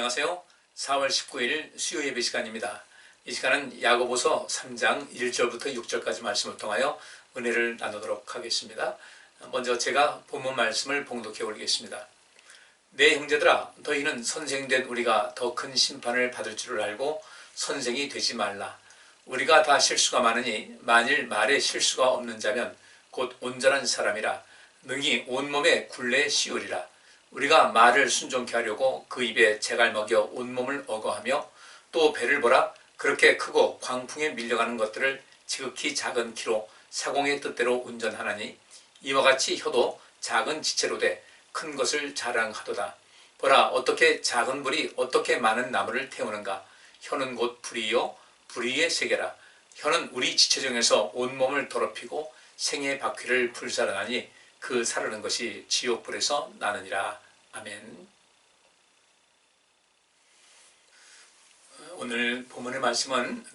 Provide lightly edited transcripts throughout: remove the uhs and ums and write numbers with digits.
안녕하세요. 4월 19일 수요 예배 시간입니다. 이 시간은 야고보서 3장 1절부터 6절까지 말씀을 통하여 은혜를 나누도록 하겠습니다. 먼저 제가 본문 말씀을 봉독해 올리겠습니다. 내 형제들아, 너희는 선생된 우리가 더 큰 심판을 받을 줄을 알고 선생이 되지 말라. 우리가 다 실수가 많으니 만일 말에 실수가 없는 자면 곧 온전한 사람이라 능히 온몸에 굴레 씌우리라. 우리가 말을 순종케 하려고 그 입에 재갈 먹여 온몸을 억어하며 또 배를 보라. 그렇게 크고 광풍에 밀려가는 것들을 지극히 작은 키로 사공의 뜻대로 운전하나니 이와 같이 혀도 작은 지체로 돼 큰 것을 자랑하도다. 보라, 어떻게 작은 불이 어떻게 많은 나무를 태우는가. 혀는 곧 불이요 불의의 세계라. 혀는 우리 지체 중에서 온몸을 더럽히고 생의 바퀴를 불살하나니 그 사르는 것이 지옥불에서 나느니라. 아멘. 오늘 본문의 말씀은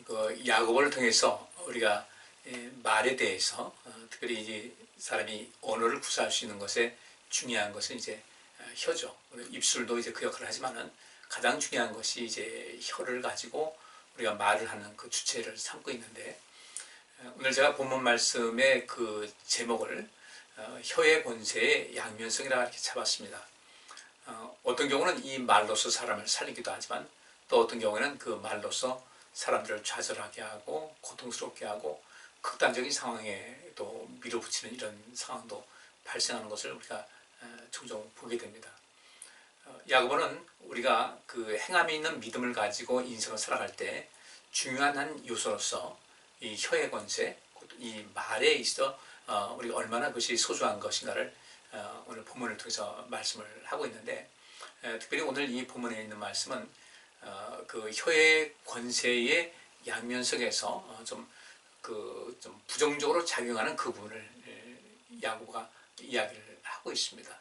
야고보를 통해서 우리가 말에 대해서 특별히 이제 사람이 언어를 구사할 수 있는 것에 중요한 것은 이제 혀죠. 입술도 이제 그 역할을 하지만은 가장 중요한 것이 이제 혀를 가지고 우리가 말을 하는 그 주체를 삼고 있는데, 오늘 제가 본문 말씀의 그 제목을 혀의 권세의 양면성이라 이렇게 잡았습니다. 어떤 경우는 이 말로서 사람을 살리기도 하지만 또 어떤 경우에는 그 말로서 사람들을 좌절하게 하고 고통스럽게 하고 극단적인 상황에 또 밀어붙이는 이런 상황도 발생하는 것을 우리가 종종 보게 됩니다. 야고보는 우리가 그 행함이 있는 믿음을 가지고 인생을 살아갈 때 중요한 한 요소로서 이 혀의 권세, 이 말에 있어 우리가 얼마나 그것이 소중한 것인가를 오늘 본문을 통해서 말씀을 하고 있는데, 특별히 오늘 이 본문에 있는 말씀은 그 혀의 권세의 양면성에서 좀 부정적으로 작용하는 그 부분을 야고보가 이야기를 하고 있습니다.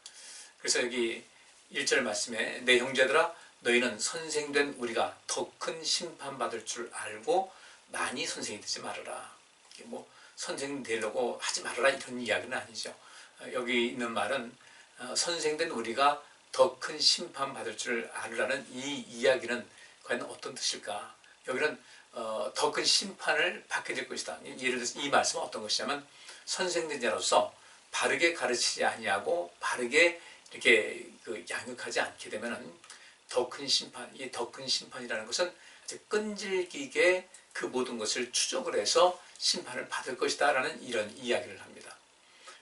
그래서 여기 1절 말씀에 내 형제들아, 너희는 선생된 우리가 더 큰 심판받을 줄 알고 많이 선생이 되지 말아라. 뭐 선생 되려고 하지 말아라 이런 이야기는 아니죠. 여기 있는 말은 선생된 우리가 더 큰 심판받을 줄 알으라는 이 이야기는 과연 어떤 뜻일까? 여기는 더 큰 심판을 받게 될 것이다. 예를 들어서 이 말씀은 어떤 것이냐면, 선생된 자로서 바르게 가르치지 아니하고 바르게 이렇게 양육하지 않게 되면은 더 큰 심판, 이 더 큰 심판이라는 것은 끈질기게 그 모든 것을 추적을 해서 심판을 받을 것이다 라는 이런 이야기를 합니다.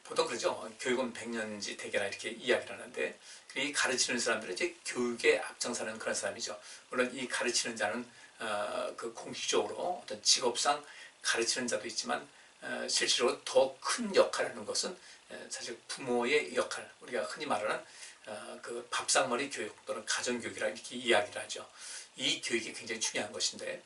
보통 그러죠. 교육은 백년지 대계라 이렇게 이야기를 하는데, 이 가르치는 사람들은 이제 교육에 앞장서는 그런 사람이죠. 물론 이 가르치는 자는 그 공식적으로 어떤 직업상 가르치는 자도 있지만 실제로 더 큰 역할을 하는 것은 사실 부모의 역할, 우리가 흔히 말하는 그 밥상머리 교육 또는 가정교육이라 이렇게 이야기를 하죠. 이 교육이 굉장히 중요한 것인데,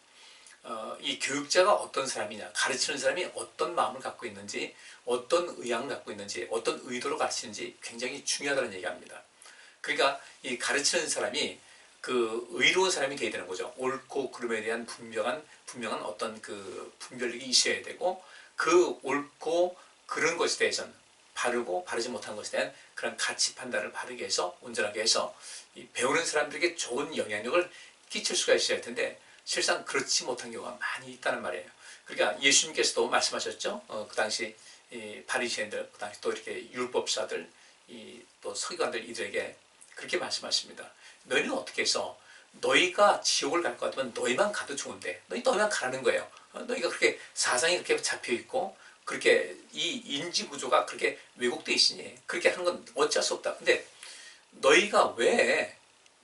이 교육자가 어떤 사람이냐, 가르치는 사람이 어떤 마음을 갖고 있는지, 어떤 의향을 갖고 있는지, 어떤 의도로 가르치는지 굉장히 중요하다는 얘기합니다. 그러니까 이 가르치는 사람이 그 의로운 사람이 되어야 되는 거죠. 옳고 그름에 대한 분명한 어떤 그 분별력이 있어야 되고, 그 옳고 그른 것에 대해서는 바르고 바르지 못한 것에 대한 그런 가치 판단을 바르게 해서 온전하게 해서 이 배우는 사람들에게 좋은 영향력을 끼칠 수가 있어야 할 텐데, 실상 그렇지 못한 경우가 많이 있다는 말이에요. 그러니까 예수님께서도 말씀하셨죠. 그 당시 바리새인들, 그 당시 또 이렇게 율법사들, 또 서기관들 이들에게 그렇게 말씀하십니다. 너희는 어떻게 해서 너희가 지옥을 갈 것 같으면 너희만 가도 좋은데 너희만 가라는 거예요. 너희가 그렇게 사상이 그렇게 잡혀 있고 그렇게 이 인지 구조가 그렇게 왜곡되어 있으니 그렇게 하는 건 어쩔 수 없다. 근데 너희가 왜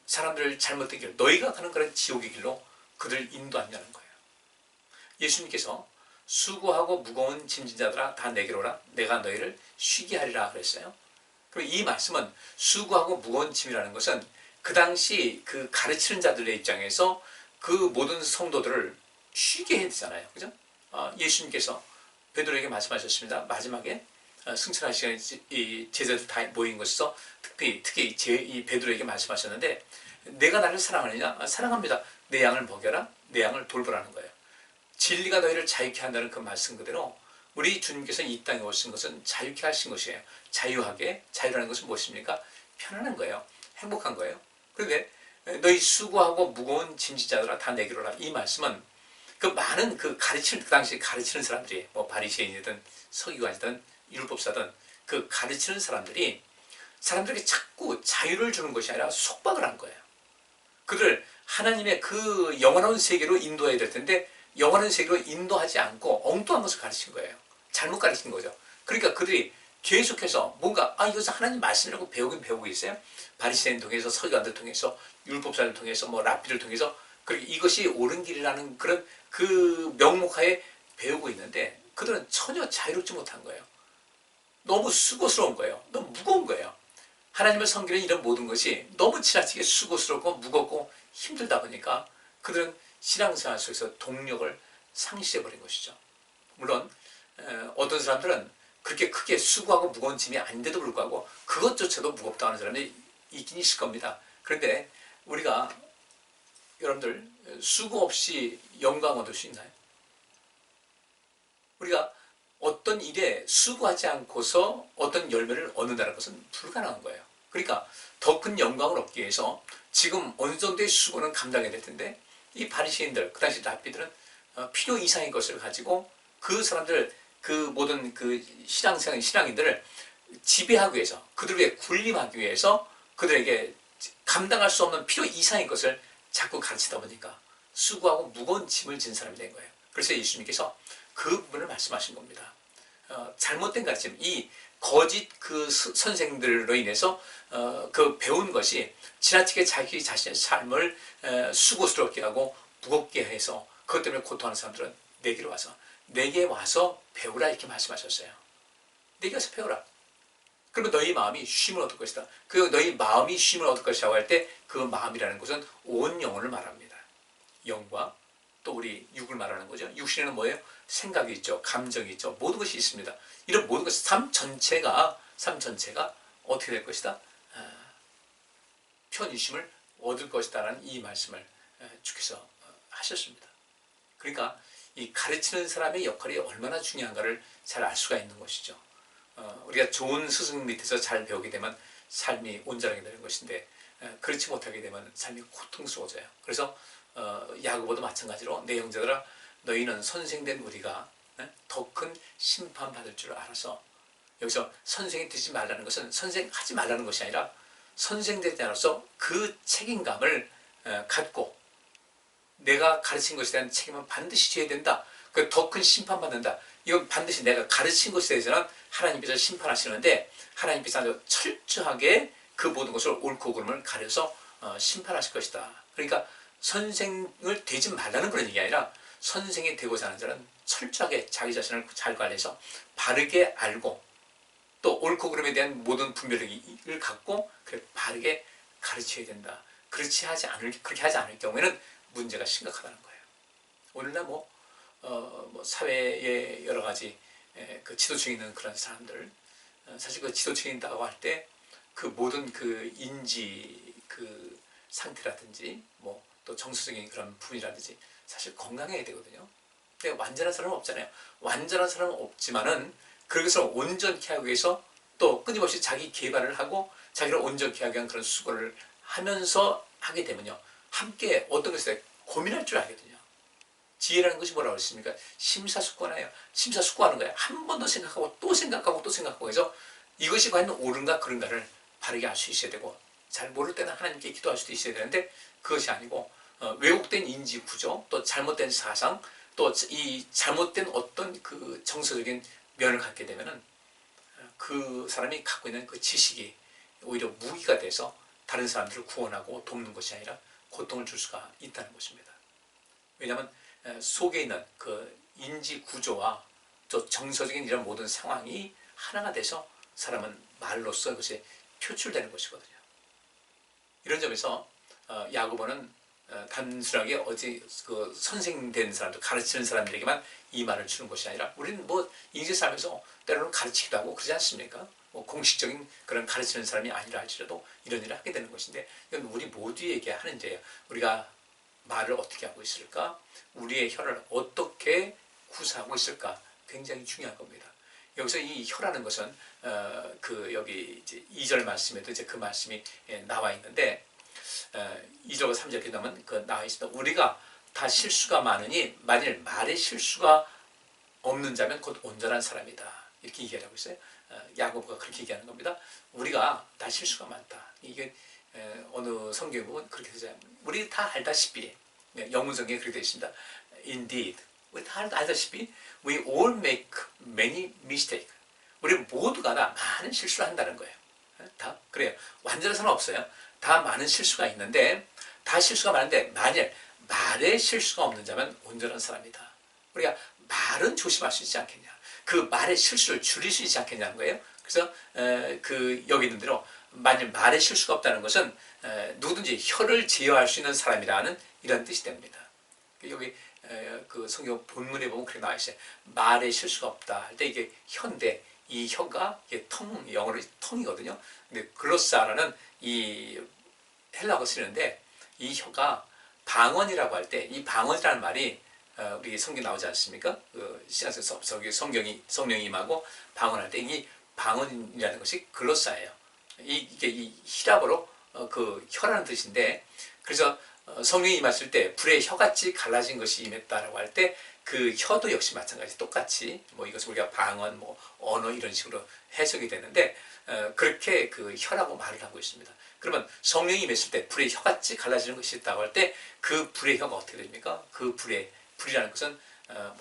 사람들을 잘못된 길, 너희가 가는 그런 지옥의 길로 그들을 인도하냐는 거예요. 예수님께서 수고하고 무거운 짐진 자들아 다 내게로 오라, 내가 너희를 쉬게 하리라 그랬어요. 그럼 이 말씀은 수고하고 무거운 짐이라는 것은 그 당시 그 가르치는 자들의 입장에서 그 모든 성도들을 쉬게 해야 되잖아요. 그죠? 예수님께서 베드로에게 말씀하셨습니다. 마지막에 승천하시는 이 제자들 다 모인 곳에서 특히 이 베드로에게 말씀하셨는데, 내가 나를 사랑하느냐? 사랑합니다. 내 양을 먹여라. 내 양을 돌보라는 거예요. 진리가 너희를 자유케 한다는 그 말씀 그대로 우리 주님께서 이 땅에 오신 것은 자유케 하신 것이에요. 자유하게, 자유라는 것은 무엇입니까? 편안한 거예요. 행복한 거예요. 그런데 너희 수고하고 무거운 짐짓자들아 다 내게로 오라. 이 말씀은 그 많은 그 당시 가르치는 사람들이 뭐 바리새인이든 서기관이든 율법사든 그 가르치는 사람들에게 자꾸 자유를 주는 것이 아니라 속박을 한 거예요. 그들 하나님의 그 영원한 세계로 인도해야 될 텐데 영원한 세계로 인도하지 않고 엉뚱한 것을 가르친 거예요. 잘못 가르친 거죠. 그러니까 그들이 계속해서 뭔가 이것은 하나님 말씀이라고 배우긴 배우고 있어요. 바리새인 통해서 서기관들 통해서 율법사를 통해서 뭐 랍비를 통해서 그리고 이것이 옳은 길이라는 그런 그 명목하에 배우고 있는데 그들은 전혀 자유롭지 못한 거예요. 너무 수고스러운 거예요. 너무 무거운 거예요. 하나님을 섬기는 이런 모든 것이 너무 지나치게 수고스럽고 무겁고 힘들다 보니까 그들은 신앙생활 속에서 동력을 상실해버린 것이죠. 물론 어떤 사람들은 그렇게 크게 수고하고 무거운 짐이 아닌데도 불구하고 그것조차도 무겁다 하는 사람이 있긴 있을 겁니다. 그런데 우리가 여러분들 수고 없이 영광 얻을 수 있나요? 우리가 어떤 일에 수고하지 않고서 어떤 열매를 얻는다는 것은 불가능한 거예요. 그러니까 더 큰 영광을 얻기 위해서 지금 어느 정도의 수고는 감당해야 될 텐데 이 바리새인들, 그 당시 랍비들은 필요 이상의 것을 가지고 그 사람들 그 모든 그 신앙인들을 지배하기 위해서 그들을 위해 군림하기 위해서 그들에게 감당할 수 없는 필요 이상의 것을 자꾸 가르치다 보니까 수고하고 무거운 짐을 진 사람이 된 거예요. 그래서 예수님께서 그 부분을 말씀하신 겁니다. 잘못된 가르침, 이 거짓 그 선생들로 인해서 그 배운 것이 지나치게 자기 자신의 삶을 수고스럽게 하고 무겁게 해서 그것 때문에 고통하는 사람들은 내게 와서 배우라 이렇게 말씀하셨어요. 내게 와서 배우라. 그러면 너희 마음이 쉼을 얻을 것이다. 그 너희 마음이 쉼을 얻을 것이라고 할 때 그 마음이라는 것은 온 영혼을 말합니다. 영과 또 우리 육을 말하는 거죠. 육신에는 뭐예요? 생각이 있죠. 감정이 있죠. 모든 것이 있습니다. 이런 모든 것, 삶 전체가 어떻게 될 것이다? 편이심을 얻을 것이다라는 이 말씀을 주께서 하셨습니다. 그러니까 이 가르치는 사람의 역할이 얼마나 중요한가를 잘 알 수가 있는 것이죠. 우리가 좋은 스승 밑에서 잘 배우게 되면 삶이 온전하게 되는 것인데 그렇지 못하게 되면 삶이 고통스러워져요. 그래서 야고보도 마찬가지로 내 형제들아 너희는 선생된 우리가 더 큰 심판받을 줄 알아서 여기서 선생이 되지 말라는 것은 선생하지 말라는 것이 아니라 선생되지 않아서 그 책임감을 갖고 내가 가르친 것에 대한 책임은 반드시 져야 된다. 그 더 큰 심판받는다. 이건 반드시 내가 가르친 것에 대해서는 하나님께서 심판하시는데 하나님께서 아주 철저하게 그 모든 것을 옳고 그름을 가려서 심판하실 것이다. 그러니까 선생을 되지 말라는 그런 얘기 아니라 선생이 되고자 하는 자는 철저하게 자기 자신을 잘 관리해서 바르게 알고 또 옳고 그름에 대한 모든 분별력을 갖고 그래 바르게 가르쳐야 된다. 그렇게 하지 않을 경우에는 문제가 심각하다는 거예요. 오늘날 뭐 사회의 여러 가지 그 지도층에 있는 그런 사람들 사실 그 지도층에 있다고 할 때 그 모든 그 인지 그 상태라든지 뭐 또 정서적인 그런 부분이라든지 사실 건강해야 되거든요. 근데 완전한 사람은 없잖아요. 완전한 사람은 없지만은 그것을 온전케 하기 위해서 또 끊임없이 자기 개발을 하고 자기를 온전케 하기 위한 그런 수고를 하면서 하게 되면요. 함께 어떤 것에 고민할 줄 알거든요. 지혜라는 것이 뭐라고 했습니까? 심사숙고하예요. 심사숙고하는 거예요. 한 번 더 생각하고 또 생각하고 또 생각하고 해서 이것이 과연 옳은가 그른가를 바르게 알 수 있어야 되고 잘 모를 때는 하나님께 기도할 수도 있어야 되는데 그것이 아니고 왜곡된 인지 구조 또 잘못된 사상 또 이 잘못된 어떤 그 정서적인 면을 갖게 되면은 그 사람이 갖고 있는 그 지식이 오히려 무기가 돼서 다른 사람들을 구원하고 돕는 것이 아니라 고통을 줄 수가 있다는 것입니다. 왜냐하면 속에 있는 그 인지 구조와 또 정서적인 이런 모든 상황이 하나가 돼서 사람은 말로써 그것이 표출되는 것이거든요. 이런 점에서 야고보는 단순하게 그 선생된 사람들, 가르치는 사람들에게만 이 말을 주는 것이 아니라 우리는 뭐 인생 살면서 때로는 가르치기도 하고 그러지 않습니까? 뭐 공식적인 그런 가르치는 사람이 아니라 할지라도 이런 일을 하게 되는 것인데 이건 우리 모두에게 하는 죄예요. 우리가 말을 어떻게 하고 있을까? 우리의 혀를 어떻게 구사하고 있을까? 굉장히 중요한 겁니다. 여기서 이 혀라는 것은 그 여기 이제 2절 말씀에도 이제 그 말씀이 나와 있는데 2절과 3절 이렇게 나면 나와 있습니다. 우리가 다 실수가 많으니 만일 말에 실수가 없는 자면 곧 온전한 사람이다. 이렇게 얘기하고 있어요. 야고보가 그렇게 얘기하는 겁니다. 우리가 다 실수가 많다. 이게 어느 성경 보면 그렇게 되잖아요. 우리 다 알다시피 영문 성경에 그렇게 되어 있습니다. Indeed, 우리 다 알다시피 we all make many mistakes. 우리 모두가 다 많은 실수를 한다는 거예요. 다 그래요. 완전한 사람 없어요. 다 많은 실수가 있는데 다 실수가 많은데 만일 말에 실수가 없는 자면 온전한 사람이다. 우리가 말은 조심할 수 있지 않겠냐. 그 말의 실수를 줄일 수 있지 않겠냐는 거예요. 그래서 여기 있는 대로 만일 말에 실수가 없다는 것은 누구든지 혀를 제어할 수 있는 사람이라는 이런 뜻이 됩니다. 여기 그 성경 본문에 보면 그렇게 나와 있어요. 말에 실수가 없다 할 때 이게 혀인데 이 혀가 이게 영어로 tongue이거든요. 근데 글로사라는 이 헬라어가 쓰는데 이 혀가 방언이라고 할 때 이 방언이라는 말이 우리 성경 나오지 않습니까? 시간에서 성령이 임하고 방언할 때 이 방언이라는 것이 글로사예요. 이게 이 히라보로 그 혀라는 뜻인데 그래서 성령이 임했을 때 불의 혀같이 갈라진 것이 임했다라고 할 때 그 혀도 역시 마찬가지 똑같이 뭐 이것을 우리가 방언 뭐 언어 이런 식으로 해석이 되는데 그렇게 그 혀라고 말을 하고 있습니다. 그러면 성령이 임했을 때 불의 혀같이 갈라지는 것이 있다고 할 때 그 불의 혀가 어떻게 됩니까? 그 불이라는 것은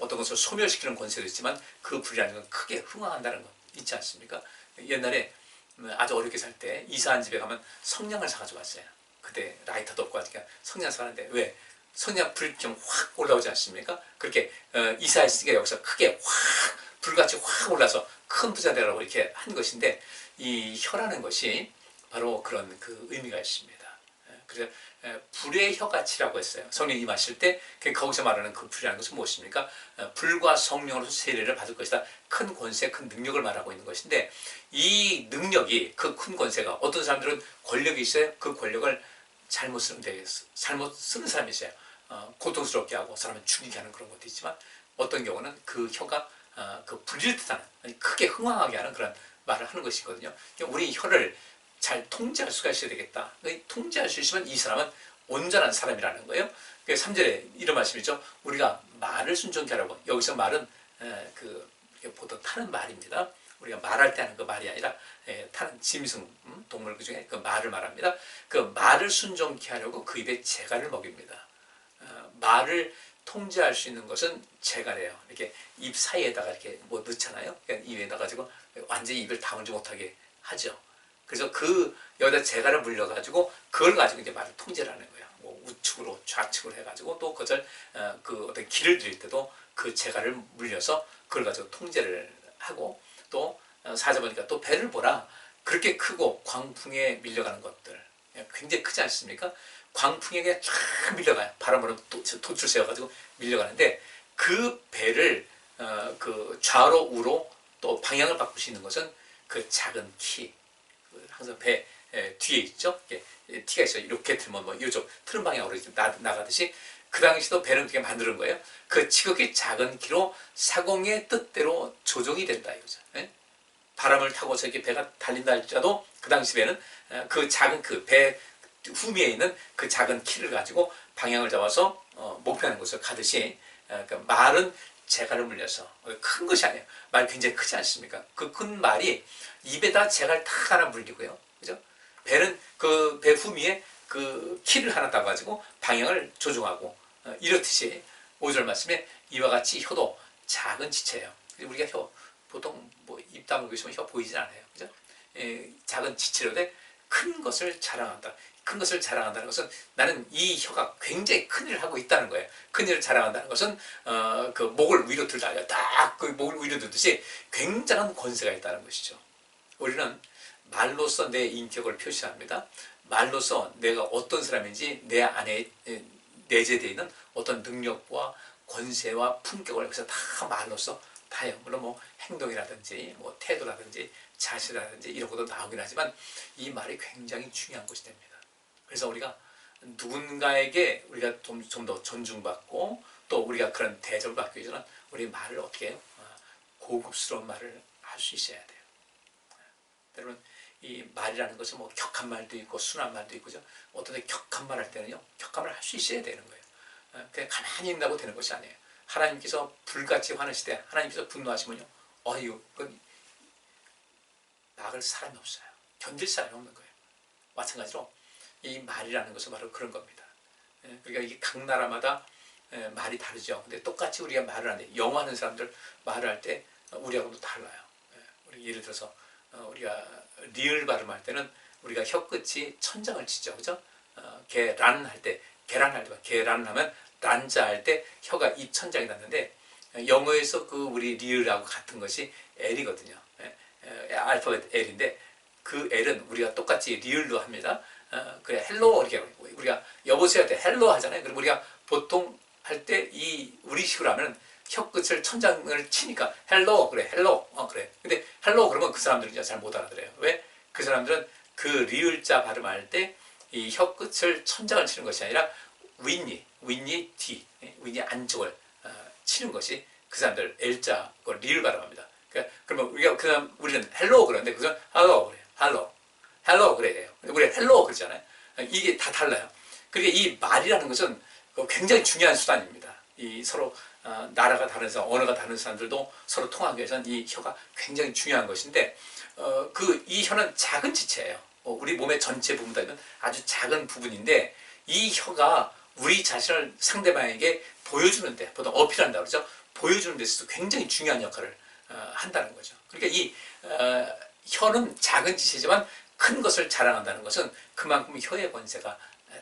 어떤 것을 소멸시키는 권세도 있지만 그 불이라는 건 크게 흥황한다는 것 있지 않습니까? 옛날에 아주 어렵게 살 때 이사한 집에 가면 성냥을 사가지고 왔어요. 그때 라이터도 없고 하니까 성냥 사는데 왜? 성냥 불이 좀 확 올라오지 않습니까? 그렇게 이사했으니까 여기서 크게 확 불같이 확 올라서 큰 부자 되라고 이렇게 한 것인데 이 혀라는 것이 바로 그런 그 의미가 있습니다. 그래서 불의 혀같이라고 했어요. 성령이 임하실 때 거기서 말하는 그 불이라는 것은 무엇입니까? 불과 성령으로서 세례를 받을 것이다. 큰 권세, 큰 능력을 말하고 있는 것인데 이 능력이 그 큰 권세가 어떤 사람들은 권력이 있어요. 그 권력을 잘못 쓰는 데서 잘못 쓰는 사람이 있어요. 고통스럽게 하고 사람을 죽이게 하는 그런 것도 있지만 어떤 경우는 그 혀가 그 불릴 듯한 크게 흥황하게 하는 그런 말을 하는 것이거든요. 우리 혀를 잘 통제할 수가 있어야 되겠다. 통제할 수 있으면 이 사람은 온전한 사람이라는 거예요. 3절에 이런 말씀이죠. 우리가 말을 순종케 하라고. 여기서 말은 보통 타는 말입니다. 우리가 말할 때 하는 그 말이 아니라 타는 짐승 동물 그 중에 그 말을 말합니다. 그 말을 순종케 하려고 그 입에 재갈을 먹입니다. 말을 통제할 수 있는 것은 재갈이에요. 이렇게 입 사이에다가 이렇게 뭐 넣잖아요. 그러니까 입에 넣어가지고 완전히 입을 다물지 못하게 하죠. 그래서 여기다 재갈을 물려가지고 그걸 가지고 이제 말을 통제를 하는 거예요. 뭐 우측으로 좌측으로 해가지고 또 그것을 어떤 길을 들일 때도 그 재갈을 물려서 그걸 가지고 통제를 하고 또 사자 보니까 또 배를 보라. 그렇게 크고 광풍에 밀려가는 것들 굉장히 크지 않습니까? 광풍에게 쫙 밀려가요. 바람으로 돛을 세워가지고 밀려가는데 그 배를 그 좌로 우로 또 방향을 바꿀 수 있는 것은 그 작은 키 항상 배 뒤에 있죠. 티가 있어요. 이렇게 틀면 뭐 이쪽 틀은 방향으로 나가듯이 그 당시도 배는 그렇게 만드는 거예요. 그 지극히 작은 키로 사공의 뜻대로 조종이 된다 이거죠. 바람을 타고서 이렇게 배가 달린다 할지라도 그 당시 배는 그 작은 그 배 후미에 있는 그 작은 키를 가지고 방향을 잡아서 목표하는 곳을 가듯이 그 말은 재갈을 물려서 큰 것이 아니에요. 말이 굉장히 크지 않습니까? 그 큰 말이 입에다 재갈 탁 하나 물리고요. 그죠? 배는 그 배 후미에 그 키를 하나 따가지고 방향을 조종하고 이렇듯이 5절 말씀에 이와 같이 혀도 작은 지체예요. 우리가 혀 보통 뭐 입 다물고 있으면 혀 보이진 않아요. 그죠? 작은 지체로되 큰 것을 자랑한다. 큰 것을 자랑한다는 것은 나는 이 혀가 굉장히 큰 일을 하고 있다는 거예요. 큰 일을 자랑한다는 것은 그 목을 위로 들다 딱 그 목을 위로 들듯이 굉장한 권세가 있다는 것이죠. 우리는 말로써 내 인격을 표시합니다. 말로써 내가 어떤 사람인지 내 안에 내재되어 있는 어떤 능력과 권세와 품격을 여기서 다 말로써 다 해요. 물론 뭐 행동이라든지 뭐 태도라든지 자세라든지 이런 것도 나오긴 하지만 이 말이 굉장히 중요한 것이 됩니다. 그래서 우리가 누군가에게 우리가 좀 더 존중받고 또 우리가 그런 대접을 받기 위해서는 우리 말을 어떻게 해요? 고급스러운 말을 할 수 있어야 돼요. 여러분 이 말이라는 것은 뭐 격한 말도 있고 순한 말도 있고, 어떤 데 격한 말 할 때는요, 격한 말 할 수 있어야 되는 거예요. 그냥 가만히 있다고 되는 것이 아니에요. 하나님께서 불같이 화내시되 하나님께서 분노하시면요, 이거 막을 사람이 없어요. 견딜 사람이 없는 거예요. 마찬가지로 이 말이라는 것은 바로 그런 겁니다. 그러니까 이게 각 나라마다 말이 다르죠. 근데 똑같이 우리가 말을 하는데, 영어 하는 사람들 말을 할 때 우리하고도 달라요. 우리 예를 들어서 우리가 리을 발음할 때는 우리가 혀끝이 천장을 치죠, 그죠? 계란 할 때, 계란 할 때, 계란 하면 란자 할 때 혀가 입 천장이 닿는데, 영어에서 그 우리 리을하고 같은 것이 L이거든요. 알파벳 L인데, 그 L은 우리가 똑같이 리을로 합니다. 그래, 헬로 이렇게 우리가 여보세요 할 때 헬로 하잖아요. 그럼 우리가 보통 할 때 이 우리식으로 하면 혀끝을 천장을 치니까 헬로, 그래, 헬로, 그래. 근데 헬로 그러면 그 사람들은 이제 잘 못 알아들어요. 왜? 그 사람들은 그 리을자 발음할 때 이 혀끝을 천장을 치는 것이 아니라 윗니 뒤, 윗니 안쪽을 치는 것이 그 사람들 L자 걸 리을 발음합니다. 그러면 우리는 헬로 그러는데 그 사람 할로 그래요. 할로 그래요. 우리 헬로 그러잖아요. 이게 다 달라요. 그러니까 이 말이라는 것은 굉장히 중요한 수단입니다. 이 서로 나라가 다른 사람, 언어가 다른 사람들도 서로 통하기 위해서는 이 혀가 굉장히 중요한 것인데, 이 혀는 작은 지체예요. 우리 몸의 전체 부분보다는 아주 작은 부분인데, 이 혀가 우리 자신을 상대방에게 보여주는데, 보통 어필한다고 그러죠. 보여주는 데 있어서 굉장히 중요한 역할을 한다는 거죠. 그러니까 이 혀는 작은 지체지만 큰 것을 자랑한다는 것은 그만큼 혀의 권세가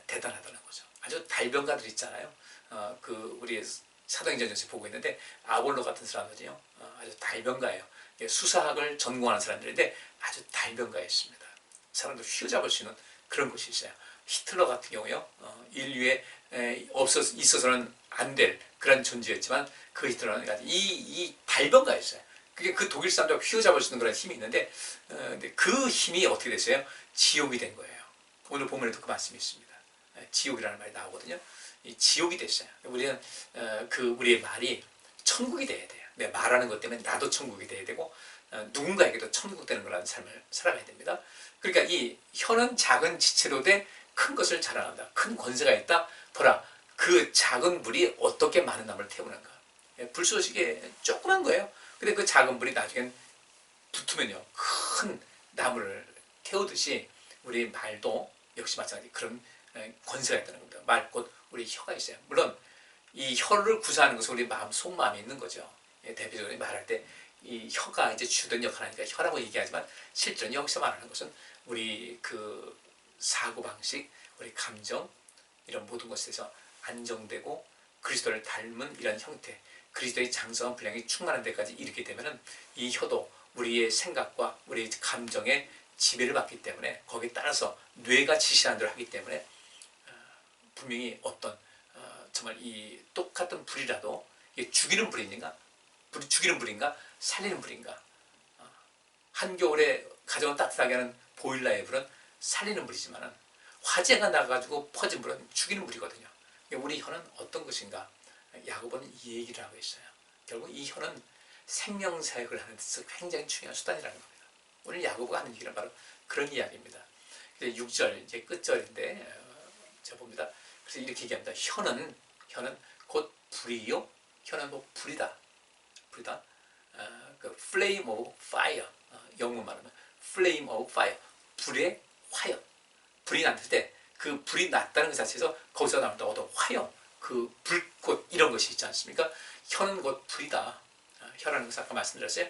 대단하다는 거죠. 아주 달변가들 있잖아요. 우리 사도행전에서 보고 있는데, 아볼로 같은 사람들이요, 아주 달변가예요. 수사학을 전공하는 사람들인데 아주 달변가였습니다. 사람들 휘어잡을 수 있는 그런 것이 있어요. 히틀러 같은 경우요, 인류에 있어서는 안 될 그런 존재였지만, 그 히틀러는 이 달변가였어요. 그게 그 독일 사람들 휘어잡을 수 있는 그런 힘이 있는데, 근데 그 힘이 어떻게 됐어요? 지옥이 된 거예요. 오늘 본문에도 그 말씀이 있습니다. 지옥이라는 말이 나오거든요. 이 지옥이 됐어요. 우리는 우리의 말이 천국이 돼야 돼요. 내가 말하는 것 때문에 나도 천국이 돼야 되고, 누군가에게도 천국 되는 거라는 삶을 살아가야 됩니다. 그러니까 이 혀는 작은 지체로 돼 큰 것을 자랑한다. 큰 권세가 있다. 보라, 그 작은 불이 어떻게 많은 나무를 태우는가. 불쏘시개 조그만 거예요. 근데 그 작은 불이 나중엔 붙으면요, 큰 나무를 태우듯이 우리 말도 역시 마찬가지 그런 권세가 있다는 겁니다. 말, 곧 우리 혀가 있어요. 물론 이 혀를 구사하는 것은 우리 마음, 속마음이 있는 거죠. 대표적으로 말할 때 이 혀가 이제 주된 역할을 하니까 혀라고 얘기하지만, 실제로 여기서 말하는 것은 우리 그 사고방식, 우리 감정, 이런 모든 것에서 안정되고 그리스도를 닮은 이런 형태, 그리스도의 장성한 분량이 충만한 데까지 이르게 되면은 이 혀도 우리의 생각과 우리의 감정에 지배를 받기 때문에, 거기에 따라서 뇌가 지시하는 대로 하기 때문에, 분명히 어떤 정말 이 똑같은 불이라도 이게 죽이는 불인가, 죽이는 불인가, 살리는 불인가. 한겨울에 가정을 따뜻하게 하는 보일러의 불은 살리는 불이지만, 화재가 나가지고 퍼진 불은 죽이는 불이거든요. 우리 혀는 어떤 것인가? 야고보는 이 얘기를 하고 있어요. 결국 이 혀는 생명사역을 하는 데서 굉장히 중요한 수단이라는 겁니다. 오늘 야고보가 하는 얘기는 바로 그런 이야기입니다. 6절, 이제 끝절인데, 제가 봅니다. 그래서 이렇게 얘기합니다. 혀는 곧 불이요. 혀는 뭐 불이다. 그 flame of fire. 영문 말하면 flame of fire. 불의 화염. 불이 났을 때 그 불이 났다는 것 자체에서 거기서 나온다 어떤 화염, 그 불꽃 이런 것이 있지 않습니까? 혀는 곧 불이다. 혀라는 것은 아까 말씀드렸어요.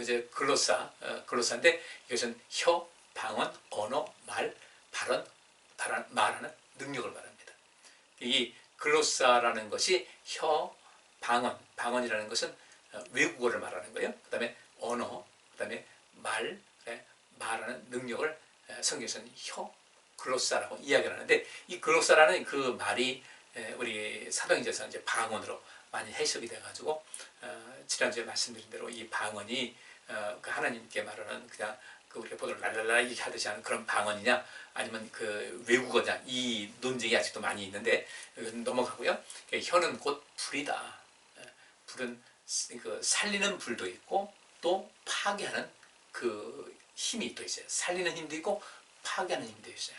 이제 글로사인데, 이것은 혀, 방언, 언어, 말, 발언, 말하는 능력을 말합니다. 이 글로사라는 것이 혀, 방언이라는 것은 외국어를 말하는 거예요. 그 다음에 언어, 그 다음에 말하는 능력을 성경에서는 혀, 글로사라고 이야기를 하는데, 이 글로사라는 그 말이 우리 사도행전에서 이제 방언으로 많이 해석이 돼가지고, 지난주에 말씀드린 대로 이 방언이 그 하나님께 말하는 그냥 우리가 보통 랄랄라 이렇게 하듯이 하는 그런 방언이냐, 아니면 그 외국어냐, 이 논쟁이 아직도 많이 있는데 이건 넘어가고요. 혀는 곧 불이다. 불은 그 살리는 불도 있고 또 파괴하는 그 힘이 또 있어요. 살리는 힘도 있고 파괴하는 힘도 있어요.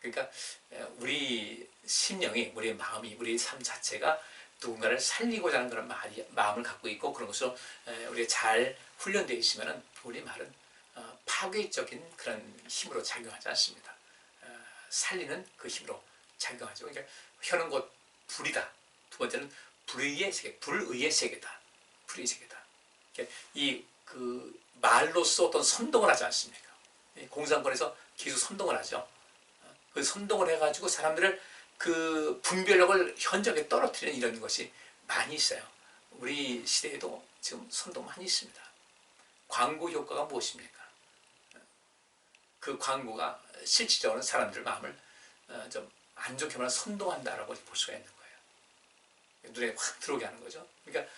그러니까 우리 심령이, 우리의 마음이, 우리의 삶 자체가 누군가를 살리고자 하는 그런 마음을 갖고 있고 그런 것으로 우리가 잘 훈련되어 있으면 우리 말은 파괴적인 그런 힘으로 작용하지 않습니다. 살리는 그 힘으로 작용하죠. 그러니까 혀는 곧 불이다. 두 번째는 불의의 세계, 불의의 세계다. 불의의 세계다. 그러니까 그 말로써 어떤 선동을 하지 않습니까? 공산권에서 계속 선동을 하죠. 그 선동을 해가지고 사람들을 그 분별력을 현저하게 떨어뜨리는 이런 것이 많이 있어요. 우리 시대에도 지금 선동 많이 있습니다. 광고 효과가 무엇입니까? 그 광고가 실질적으로 사람들 마음을 좀 안 좋게 말하면 선동한다라고 볼 수가 있는 거예요. 눈에 확 들어오게 하는 거죠. 그러니까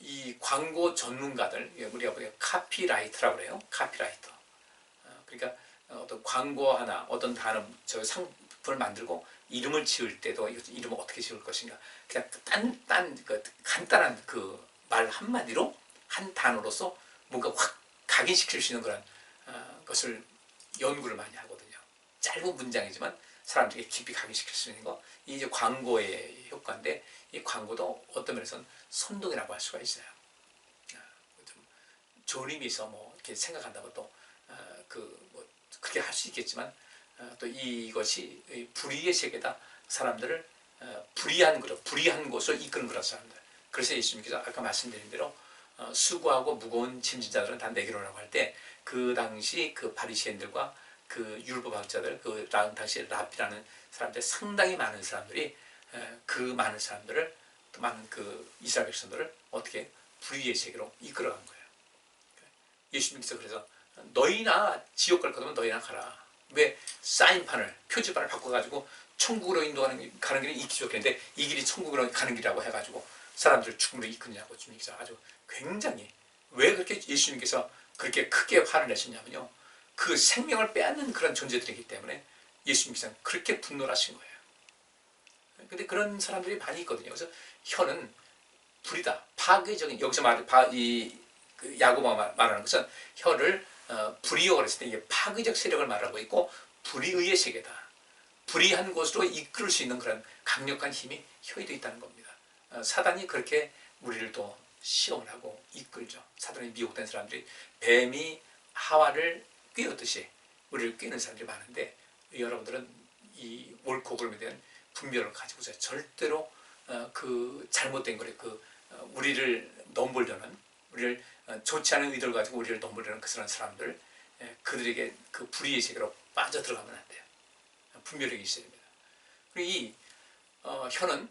이 광고 전문가들, 우리가 카피라이터라고 그래요. 카피라이터. 그러니까 어떤 광고 하나, 어떤 단어, 저 상품을 만들고 이름을 지을 때도 이름을 어떻게 지을 것인가. 그냥 간단한 그 말 한마디로, 한 단어로서 뭔가 확 각인시킬 수 있는 그런 것을 연구를 많이 하거든요. 짧은 문장이지만 사람들에게 깊이 각인시킬 수 있는 거. 이게 이제 광고의 효과인데, 이 광고도 어떤 면에서는 선동이라고 할 수가 있어요. 좀 조림이 있어 뭐 이렇게 생각한다고 또 그렇게 할 수 있겠지만 또 이것이 불의의 세계다. 사람들을 불의한 곳을 이끄는 그런 사람들. 그래서 예수님께서 아까 말씀드린 대로 수고하고 무거운 짐진 자들은 다 내게로 오라고 할 때 그 당시 그 바리새인들과 그 율법학자들, 그 당시 랍비라는 사람들, 상당히 많은 사람들이 그 많은 사람들을, 또 많은 그 이스라엘 백성들을 어떻게 불의의 세계로 이끌어간 거예요. 예수님께서 그래서 너희나 지옥 갈 거면 너희나 가라. 왜 사인판을, 표지판을 바꿔가지고 천국으로 인도하는 가는 길이 이 기적인데 이 길이 천국으로 가는 길이라고 해가지고 사람들을 죽음으로 이끄느냐고 주님께서 아주 굉장히, 왜 그렇게 예수님께서 그렇게 크게 화를 내셨냐면요, 그 생명을 빼앗는 그런 존재들이기 때문에 예수님께서는 그렇게 분노를 하신 거예요. 근데 그런 사람들이 많이 있거든요. 그래서 혀는 불이다. 파괴적인, 여기서 야고보가 말하는 것은 혀를 불의어 그랬을 때 이게 파괴적 세력을 말하고 있고 불의의 세계다. 불의한 곳으로 이끌 수 있는 그런 강력한 힘이 혀에도 있다는 겁니다. 사단이 그렇게 우리를 또 시험을 하고 이끌죠. 사단이 미혹된 사람들이 뱀이 하와를 꿰었듯이 우리를 꿰는 사람들이 많은데, 여러분들은 이 옳고 그름에 대한 분별을 가지고서 절대로 그 잘못된 거래, 우리를 넘보려는, 우리를 좋지 않은 의도를 가지고 우리를 넘보려는 그런 사람들, 그들에게 그 불의의 세계로 빠져 들어가면 안 돼요. 분별력이 있어야 됩니다. 그리고 이 혀는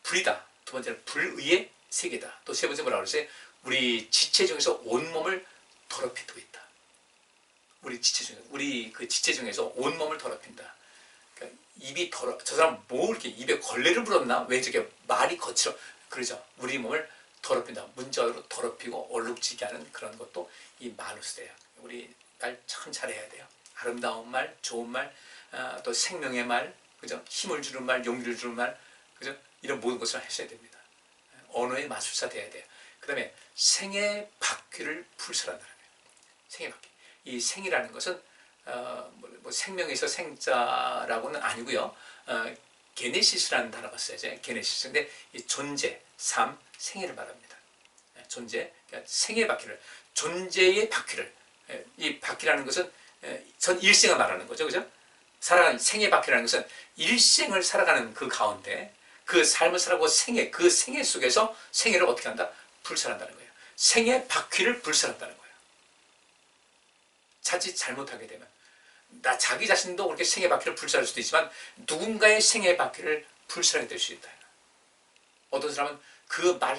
불이다. 두 번째는 불의의 세계다. 또 세 번째 뭐라고 그랬어요? 우리 지체 중에서 온몸을 더럽히고 있다. 우리 그 지체 중에서 온몸을 더럽힌다. 그러니까 입이 저 사람 뭐 이렇게 입에 걸레를 물었나? 왜 저게 말이 거칠어? 그러죠. 우리 몸을 더럽힌다. 문자로 더럽히고 얼룩지게 하는 그런 것도 이 말로 써요. 우리 말 참 잘해야 돼요. 아름다운 말, 좋은 말, 또 생명의 말, 그죠? 힘을 주는 말, 용기를 주는 말, 그죠? 이런 모든 것을 하셔야 됩니다. 언어의 마술사 돼야 돼요. 그 다음에 생의 바퀴를 불살한다는 거예요. 생의 바퀴. 이 생이라는 것은 생명에서 생자라고는 아니고요. 게네시스라는 단어가 써야죠. 게네시스. 근데 이 존재, 삶, 생애를 말합니다. 존재, 그러니까 생의 바퀴를, 존재의 바퀴를, 이 바퀴라는 것은 전 일생을 말하는 거죠. 그죠? 살아가는 생의 바퀴라는 것은 일생을 살아가는 그 가운데 그 삶을 살아가고 그 생애 속에서 생애를 어떻게 한다? 불살한다는 거예요. 생의 바퀴를 불살한다는 거예요. 자칫 잘못하게 되면 자기 자신도 그렇게 생의 바퀴를 불살할 수도 있지만 누군가의 생의 바퀴를 불살하게 될 수 있다. 어떤 사람은 그 말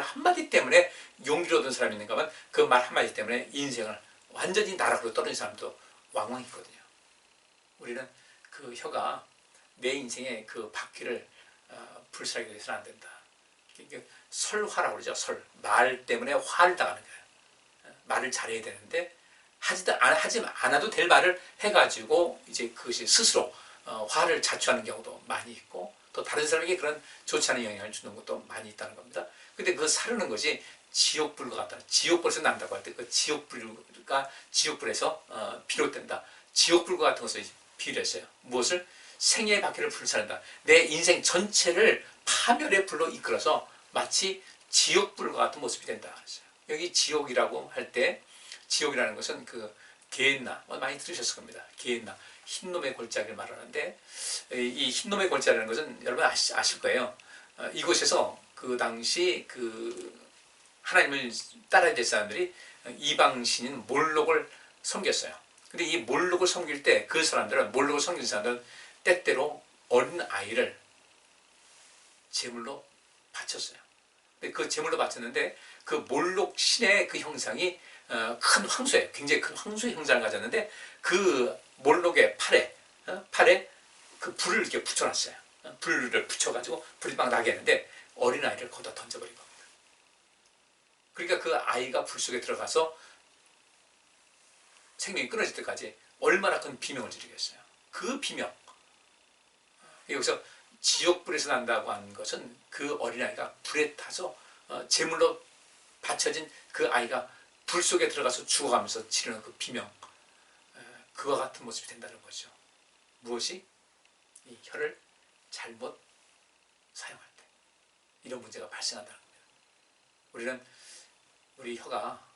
한마디 때문에 용기를 얻은 사람이 있는가 하면 그 말 한마디 때문에 인생을 완전히 나락으로 떨어진 사람도 왕왕 있거든요. 우리는 그 혀가 내 인생의 그 바퀴를 불살하게 돼서는 안 된다. 설화라고 그러죠. 말 때문에 화를 당하는 거예요. 말을 잘해야 되는데 하지 않아도 될 말을 해가지고 이제 그것이 스스로 화를 자초하는 경우도 많이 있고 또 다른 사람에게 그런 좋지 않은 영향을 주는 것도 많이 있다는 겁니다. 근데 그 사르는 것이 지옥불과 같다. 지옥불에서 난다고 할 때 그 지옥불가 지옥불에서 비롯된다. 지옥불과 같은 것을 비유를 했어요. 무엇을? 생애의 바퀴를 불살른다. 내 인생 전체를 파멸의 불로 이끌어서 마치 지옥불과 같은 모습이 된다. 여기 지옥이라고 할 때 지옥이라는 것은 그 게헨나 많이 들으셨을 겁니다. 게헨나 흰놈의 골짜기를 말하는데 이 흰놈의 골짜기라는 것은 여러분 아실 거예요. 이곳에서 그 당시 그 하나님을 따라야 될 사람들이 이방신인 몰록을 섬겼어요. 근데 이 몰록을 섬길 때 그 사람들은 몰록을 섬긴 사람들은 때때로 어린 아이를 제물로 바쳤어요. 근데 그 제물로 바쳤는데 그 몰록 신의 그 형상이 큰 황소예요. 굉장히 큰 황소의 형상을 가졌는데 그 몰록의 팔에 그 불을 이렇게 붙여놨어요. 불을 붙여가지고 불이 막 나게 했는데 어린아이를 거기다 던져버린 겁니다. 그러니까 그 아이가 불 속에 들어가서 생명이 끊어질 때까지 얼마나 큰 비명을 지르겠어요. 그 비명. 여기서 지옥불에서 난다고 하는 것은 그 어린아이가 불에 타서 제물로 바쳐진 그 아이가 불 속에 들어가서 죽어가면서 지르는 그 비명. 그와 같은 모습이 된다는 거죠. 무엇이? 이 혀를 잘못 사용할 때 이런 문제가 발생한다는 겁니다. 우리는 우리 혀가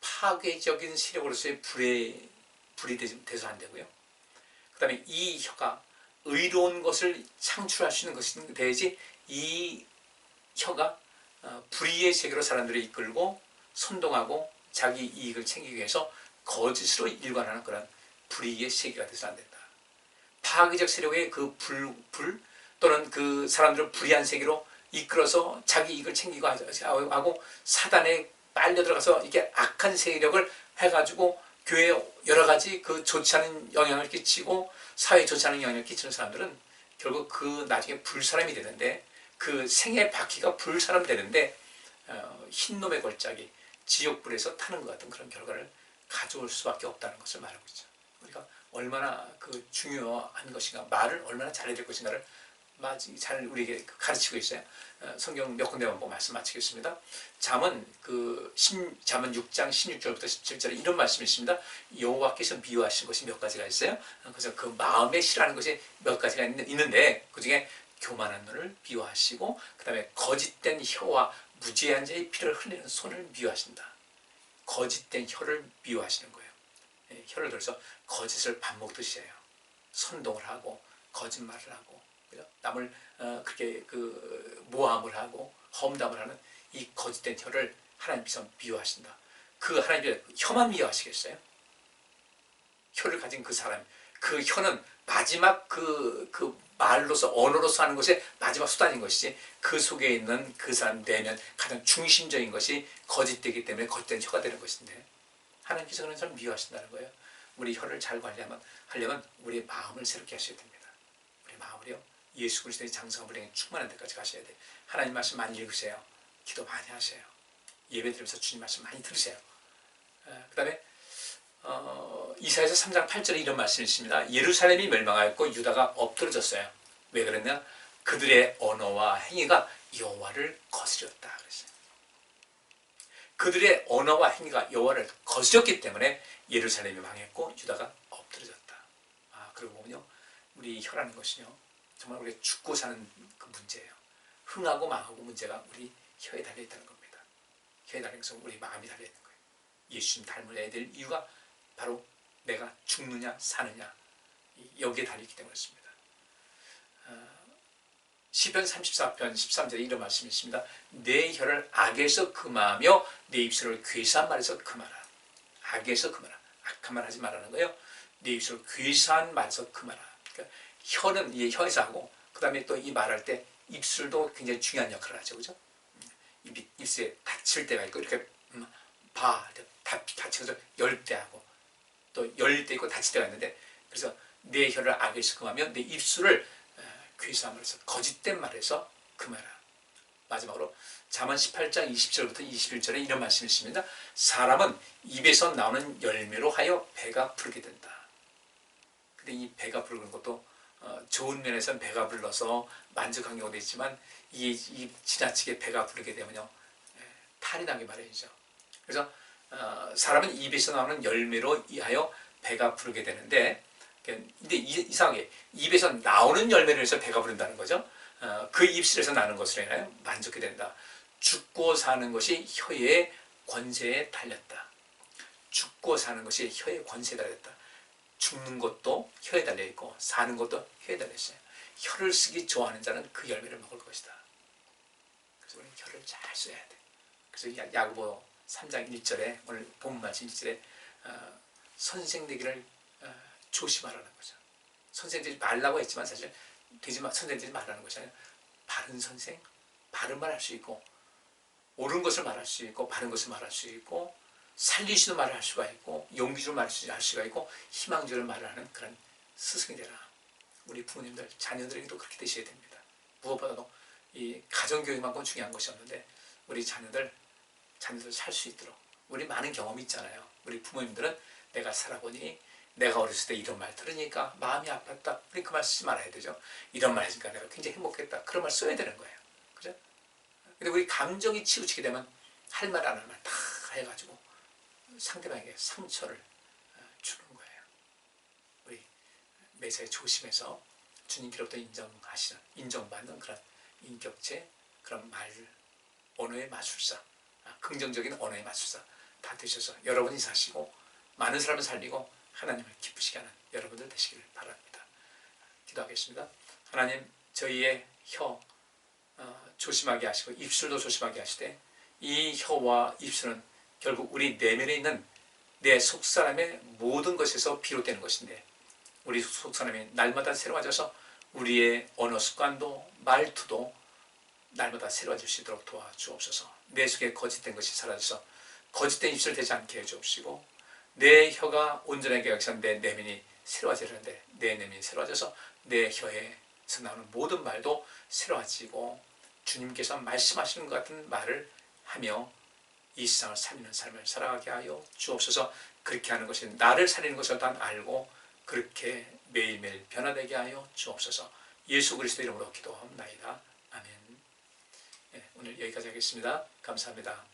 파괴적인 세력으로서의 불이 돼서 안 되고요. 그 다음에 이 혀가 의로운 것을 창출할 수 있는 것이 돼야지 이 혀가 불의의 세계로 사람들을 이끌고 선동하고 자기 이익을 챙기기 위해서 거짓으로 일관하는 그런 불의의 세계가 돼서 안 된다. 파괴적 세력의 그 불 또는 그 사람들을 불의한 세계로 이끌어서 자기 이익을 챙기고 하고 사단에 빨려 들어가서 이렇게 악한 세력을 해가지고 교회에 여러 가지 그 좋지 않은 영향을 끼치고 사회에 좋지 않은 영향을 끼치는 사람들은 결국 그 나중에 불사람이 되는데 그 생의 바퀴가 불사람 되는데 흰놈의 골짜기 지옥불에서 타는 것 같은 그런 결과를 가져올 수밖에 없다는 것을 말하고 있죠. 우리가 얼마나 그 중요한 것인가, 말을 얼마나 잘해야 될 것인가를 잘 우리에게 가르치고 있어요. 성경 몇 군데만 보고 말씀 마치겠습니다. 잠언 6장 16절부터 17절에 이런 말씀이 있습니다. 여호와께서 미워하신 것이 몇 가지가 있어요. 그래서 그 마음에 싫어하는 것이 몇 가지가 있는데 그 중에 교만한 눈을 미워하시고 그 다음에 거짓된 혀와 무죄한 자의 피를 흘리는 손을 미워하신다. 거짓된 혀를 미워하시는 거예요. 혀를 들어서 거짓을 밥 먹듯이 해요. 선동을 하고 거짓말을 하고 남을 그렇게 그 모함을 하고 험담을 하는 이 거짓된 혀를 하나님께서 미워하신다. 그 하나님께서 혀만 미워하시겠어요? 혀를 가진 그 사람, 그 혀는 마지막 그 말로서 언어로서 하는 것이 마지막 수단인 것이지 그 속에 있는 그 사람 내면 가장 중심적인 것이 거짓되기 때문에 거짓된 혀가 되는 것인데 하나님께서 그런 사람 미워하신다는 거예요. 우리 혀를 잘 하려면 우리의 마음을 새롭게 하셔야 됩니다. 우리 마음을요 예수 그리스도의 장성한 분에게 충만한 데까지 가셔야 돼요. 하나님 말씀 많이 읽으세요. 기도 많이 하세요. 예배 드리면서 주님 말씀 많이 들으세요. 그 다음에 이사야서 3장 8절에 이런 말씀이 있습니다. 예루살렘이 멸망하였고 유다가 엎드러졌어요. 왜 그랬냐? 그들의 언어와 행위가 여호와를 거스렸다 그랬어요. 그들의 언어와 행위가 여호와를 거스렸기 때문에 예루살렘이 망했고 유다가 엎드러졌다. 그러고 보면요, 우리 혀라는 것이요 정말 우리가 죽고 사는 그 문제예요. 흥하고 망하고 문제가 우리 혀에 달려있다는 겁니다. 혀에 달려있어서 우리 마음이 달려있는 거예요. 예수님 닮아야 될 이유가 바로 내가 죽느냐 사느냐 여기에 달려있기 때문에 그렇습니다. 시편 34편 13절에 이런 말씀이 있습니다. 내 혀를 악에서 금하며 내 입술을 괴사한 말에서 금하라. 악에서 금하라. 악한 말 하지 말라는 거예요. 내 입술을 괴사한 말에서 금하라. 그러니까 혀는 이 혀에서 하고 그 다음에 또 이 말할 때 입술도 굉장히 중요한 역할을 하죠. 그죠? 입술에 닫힐 때가 있고 이렇게 닫히면서 열 때 하고 또 열 때 있고 닫힐 때가 있는데 그래서 내 혀를 악에서 금하며 내 입술을 괴사한 말에서 거짓된 말에서 금하라. 마지막으로 잠언 18장 20절부터 21절에 이런 말씀이 있습니다. 사람은 입에서 나오는 열매로 하여 배가 부르게 된다. 근데 이 배가 부르는 것도 좋은 면에서는 배가 불러서 만족한 경우도 있지만 이 지나치게 배가 부르게 되면요 탈이 나게 마련이죠. 그래서 사람은 입에서 나오는 열매로 인하여 배가 부르게 되는데, 근데 이상하게 입에서 나오는 열매를 해서 배가 부른다는 거죠. 그 입술에서 나는 것으로 인하여 만족이 된다. 죽고 사는 것이 혀의 권세에 달렸다. 죽고 사는 것이 혀의 권세에 달렸다. 죽는 것도 혀에 달려있고 사는 것도 혀에 달려있어요. 혀를 쓰기 좋아하는 자는 그 열매를 먹을 것이다. 그래서 우리는 혀를 잘 써야 돼. 그래서 야고보 3장 1절에 오늘 본문 말씀 1절에 선생 되기를 조심하라는 거죠. 선생 되지 말라고 했지만 사실 선생 되지 말라는 것이 아니라 바른 선생, 바른 말 할 수 있고 옳은 것을 말할 수 있고 바른 것을 말할 수 있고 살리시는 말을 할 수가 있고 용기주는 말을 할 수가 있고 희망주는 말을 하는 그런 스승이 되라. 우리 부모님들 자녀들에게도 그렇게 되셔야 됩니다. 무엇보다도 이 가정교육만큼 중요한 것이 없는데 우리 자녀들 살 수 있도록 우리 많은 경험이 있잖아요. 우리 부모님들은 내가 살아보니 내가 어렸을 때 이런 말 들으니까 마음이 아팠다. 우리 그 말 쓰지 말아야 되죠. 이런 말 해주니까 내가 굉장히 행복했다. 그런 말 써야 되는 거예요. 그죠? 근데 우리 감정이 치우치게 되면 할 말 안 할 말 다 해가지고 상대방에게 상처를 주는 거예요. 우리 매사에 조심해서 주님께로부터 인정받는 그런 인격체, 그런 말, 언어의 마술사, 긍정적인 언어의 마술사 다 되셔서 여러분이 사시고 많은 사람을 살리고 하나님을 기쁘시게 하는 여러분들 되시기를 바랍니다. 기도하겠습니다. 하나님, 저희의 혀 조심하게 하시고 입술도 조심하게 하시되 이 혀와 입술은 결국 우리 내면에 있는 내 속사람의 모든 것에서 비롯되는 것인데 우리 속사람이 날마다 새로워져서 우리의 언어 습관도 말투도 날마다 새로워질 수 있도록 도와주옵소서. 내 속에 거짓된 것이 사라져서 거짓된 입술 되지 않게 해주옵시고 내 혀가 온전하게 여기서 내 내면이 새로워지는데 내 내면이 새로워져서 내 혀에서 나오는 모든 말도 새로워지고 주님께서 말씀하시는 것 같은 말을 하며 이 세상을 살리는 삶을 살아가게 하여 주옵소서. 그렇게 하는 것이 나를 살리는 것을 단 알고 그렇게 매일매일 변화되게 하여 주옵소서. 예수 그리스도 이름으로 기도하옵나이다. 아멘. 네, 오늘 여기까지 하겠습니다. 감사합니다.